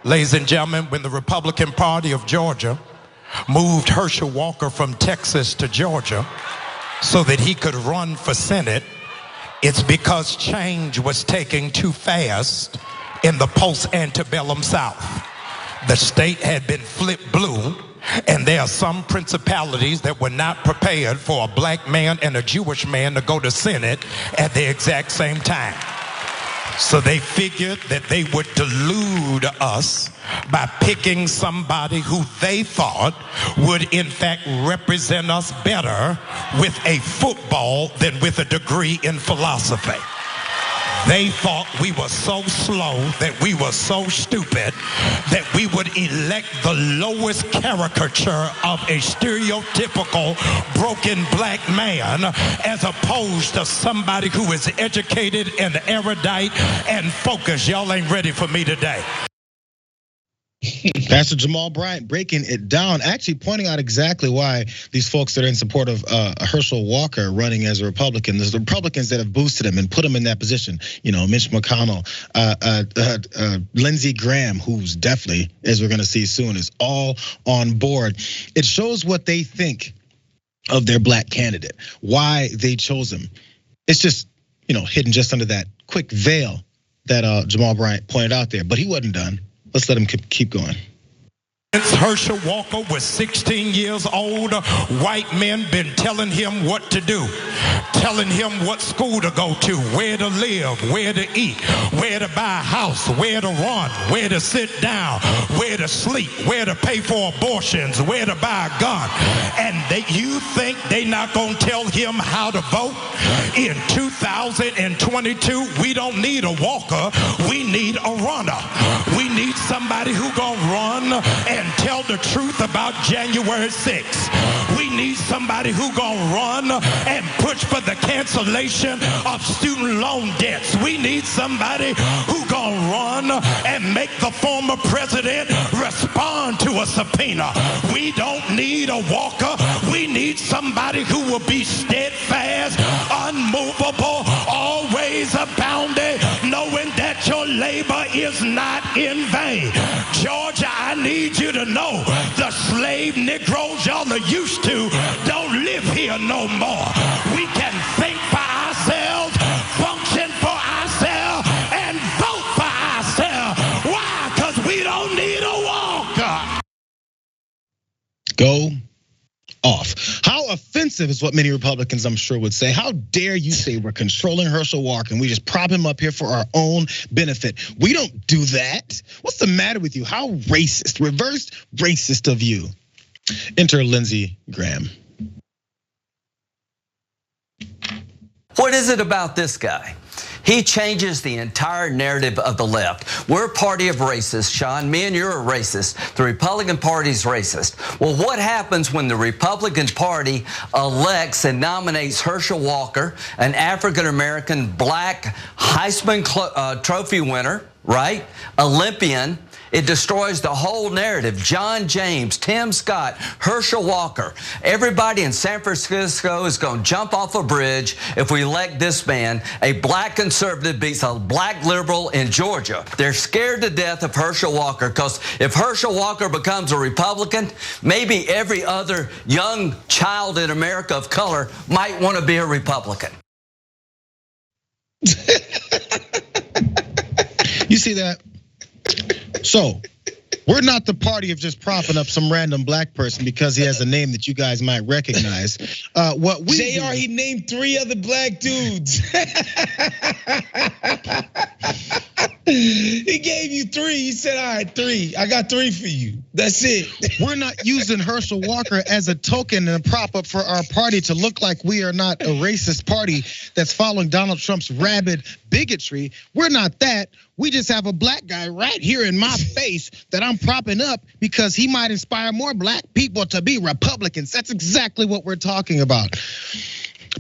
Ladies and gentlemen, when the Republican Party of Georgia moved Herschel Walker from Texas to Georgia so that he could run for Senate, it's because change was taking too fast in the post-antebellum South. The state had been flipped blue, and there are some principalities that were not prepared for a black man and a Jewish man to go to Senate at the exact same time. So they figured that they would delude us by picking somebody who they thought would in fact represent us better with a football than with a degree in philosophy. They thought we were so slow, that we were so stupid, that we would elect the lowest caricature of a stereotypical broken black man as opposed to somebody who is educated and erudite and focused. Y'all ain't ready for me today. Pastor Jamal Bryant breaking it down, actually pointing out exactly why these folks that are in support of Herschel Walker running as a Republican, there's the Republicans that have boosted him and put him in that position. You know, Mitch McConnell, Lindsey Graham, who's definitely, as we're going to see soon, is all on board. It shows what they think of their black candidate, why they chose him. It's just, you know, hidden just under that quick veil that Jamal Bryant pointed out there, but he wasn't done. Let's let him keep going. Since Herschel Walker was 16 years old, white men been telling him what to do, telling him what school to go to, where to live, where to eat, where to buy a house, where to run, where to sit down, where to sleep, where to pay for abortions, where to buy a gun. And you think they not gonna tell him how to vote? In 2022, we don't need a walker, we need a runner. We need somebody who gonna run and tell the truth about January 6th. We need somebody who gonna run and push for the cancellation of student loan debts. We need somebody who gonna run and make the former president respond to a subpoena. We don't need a walker. We need somebody who will be steadfast, unmovable, always abounding, knowing that your labor is not in vain. Georgia, I need you to know the slave Negroes y'all are used to don't live here no more. We can think for ourselves, function for ourselves, and vote for ourselves. Why? Because we don't need a walker. Go off. How offensive is what many Republicans, I'm sure, would say. How dare you say we're controlling Herschel Walker and we just prop him up here for our own benefit? We don't do that. What's the matter with you? How racist, reverse racist of you. Enter Lindsey Graham. What is it about this guy? He changes the entire narrative of the left. We're a party of racists, Sean. Me and you're a racist. The Republican Party's racist. Well, what happens when the Republican Party elects and nominates Herschel Walker, an African-American black Heisman Trophy winner, right? Olympian. It destroys the whole narrative. John James, Tim Scott, Herschel Walker. Everybody in San Francisco is going to jump off a bridge if we elect this man. A black conservative beats a black liberal in Georgia. They're scared to death of Herschel Walker because if Herschel Walker becomes a Republican, maybe every other young child in America of color might want to be a Republican. You see that? So, we're not the party of just propping up some random black person because he has a name that you guys might recognize. What we Jayar, he named 3 other black dudes. He gave you 3. He said, all right, 3. I got 3 for you. That's it. We're not using Herschel Walker as a token and a prop up for our party to look like we are not a racist party that's following Donald Trump's rabid bigotry. We're not that. We just have a black guy right here in my face that I'm propping up because he might inspire more black people to be Republicans. That's exactly what we're talking about.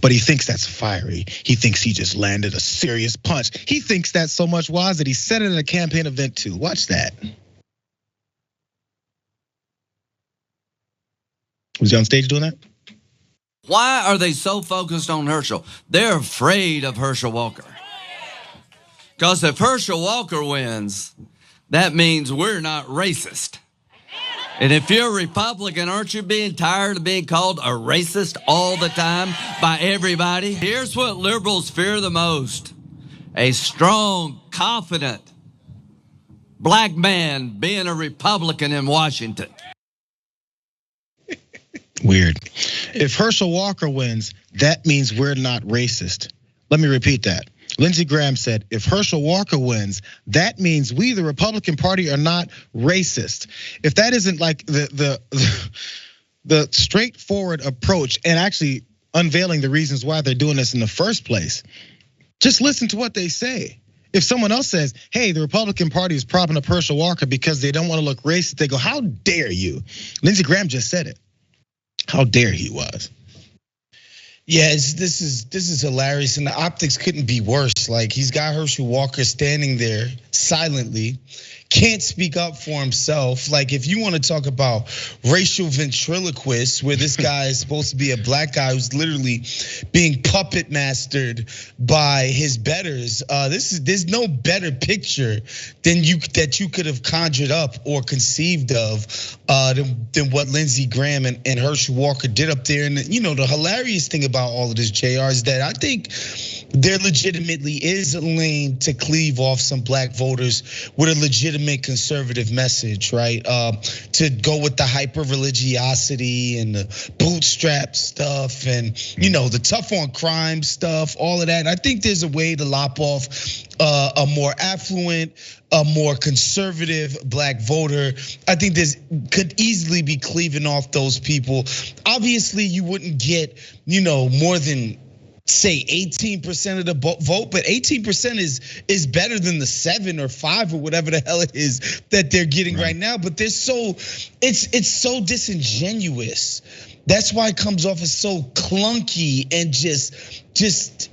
But he thinks that's fiery. He thinks he just landed a serious punch. He thinks that so much was that he said it at a campaign event too. Watch that. Was he on stage doing that? Why are they so focused on Herschel? They're afraid of Herschel Walker. Because if Herschel Walker wins, that means we're not racist. And if you're a Republican, aren't you being tired of being called a racist all the time by everybody? Here's what liberals fear the most: a strong, confident black man being a Republican in Washington. Weird. If Herschel Walker wins, that means we're not racist. Let me repeat that. Lindsey Graham said, if Herschel Walker wins, that means we, the Republican Party, are not racist. If that isn't like the straightforward approach and actually unveiling the reasons why they're doing this in the first place, just listen to what they say. If someone else says, hey, the Republican Party is propping up Herschel Walker because they don't want to look racist, they go, how dare you? Lindsey Graham just said it. How dare he was. Yeah, this is hilarious, and the optics couldn't be worse. Like, he's got Herschel Walker standing there silently, can't speak up for himself. Like, if you want to talk about racial ventriloquists, where this guy is supposed to be a black guy who's literally being puppet mastered by his betters, there's no better picture than that you could have conjured up or conceived of than what Lindsey Graham and Herschel Walker did up there. And the hilarious thing about all of this, JR, is that I think there legitimately is a lane to cleave off some black voters with a legitimate conservative message, right? To go with the hyper religiosity and the bootstrap stuff and the tough on crime stuff, all of that. I think there's a way to lop off a more affluent, a more conservative black voter. I think could easily be cleaving off those people. Obviously, you wouldn't get more than, say, 18% of the vote, but 18% is better than the 7 or 5 or whatever the hell it is that they're getting right now. But it's so disingenuous. That's why it comes off as so clunky and just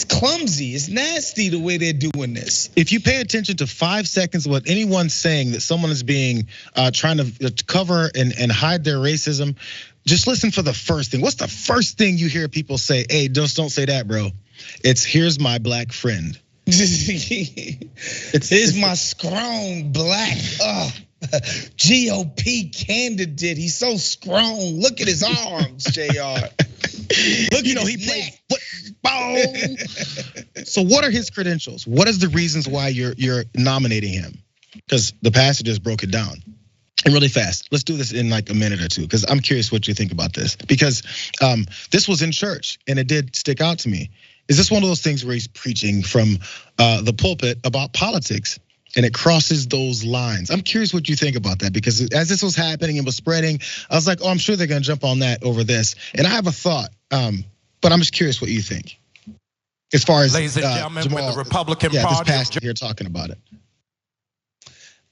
clumsy. It's nasty the way they're doing this. If you pay attention to 5 seconds of what anyone's saying that someone is being trying to cover and hide their racism, just listen for the first thing. What's the first thing you hear people say? Hey, just don't say that, bro. It's here's my black friend. Here's my strong black GOP candidate. He's so strong. Look at his arms, JR. Look, he plays football. So what are his credentials? What is the reasons why you're nominating him? Because the pastor just broke it down. And really fast, let's do this in like a minute or two, because I'm curious what you think about this. Because this was in church and it did stick out to me. Is this one of those things where he's preaching from the pulpit about politics and it crosses those lines? I'm curious what you think about that, because as this was happening and was spreading, I was like, oh, I'm sure they're gonna jump on that over this. And I have a thought, but I'm just curious what you think. As far as ladies and gentlemen, Jamal, with the Republican this Party pastor here talking about it.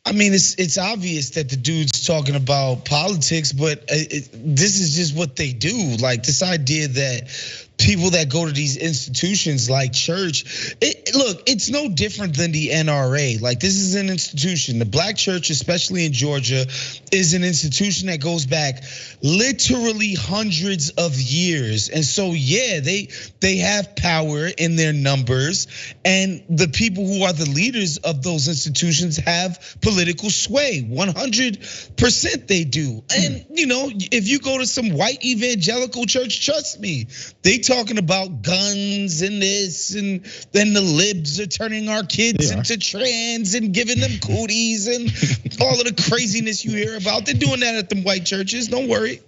I mean, it's obvious that the dude's talking about politics, but this is just what they do. Like, this idea that people that go to these institutions like church, look, it's no different than the NRA. Like, this is an institution. The black church, especially in Georgia, is an institution that goes back literally hundreds of years. And so, yeah, they have power in their numbers, and the people who are the leaders of those institutions have political sway. 100% they do. And if you go to some white evangelical church, trust me, they talking about guns and this, and then the libs are turning our kids into trans and giving them cooties and all of the craziness you hear about. They're doing that at them white churches. Don't worry.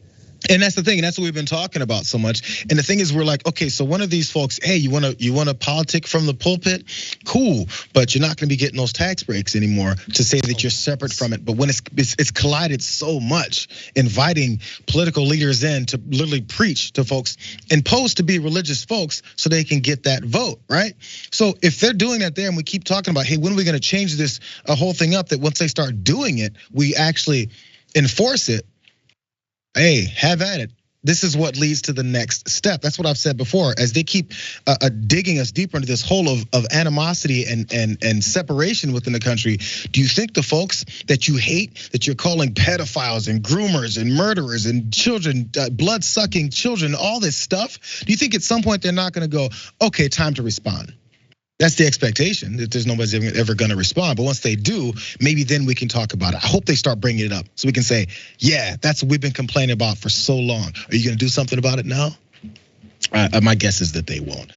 And that's the thing, and that's what we've been talking about so much. And the thing is, we're like, okay, so one of these folks, hey, you wanna politic from the pulpit? Cool, but you're not gonna be getting those tax breaks anymore to say that you're separate from it. But when it's collided so much, inviting political leaders in to literally preach to folks and pose to be religious folks so they can get that vote, right? So if they're doing that there, and we keep talking about, hey, when are we gonna change this whole thing up, that once they start doing it, we actually enforce it? Hey, have at it. This is what leads to the next step. That's what I've said before. As they keep digging us deeper into this hole of animosity and separation within the country, do you think the folks that you hate, that you're calling pedophiles and groomers and murderers and children, blood-sucking children, all this stuff, do you think at some point they're not gonna go, okay, time to respond? That's the expectation, that there's nobody's ever going to respond. But once they do, maybe then we can talk about it. I hope they start bringing it up so we can say, yeah, that's what we've been complaining about for so long. Are you going to do something about it now? My guess is that they won't.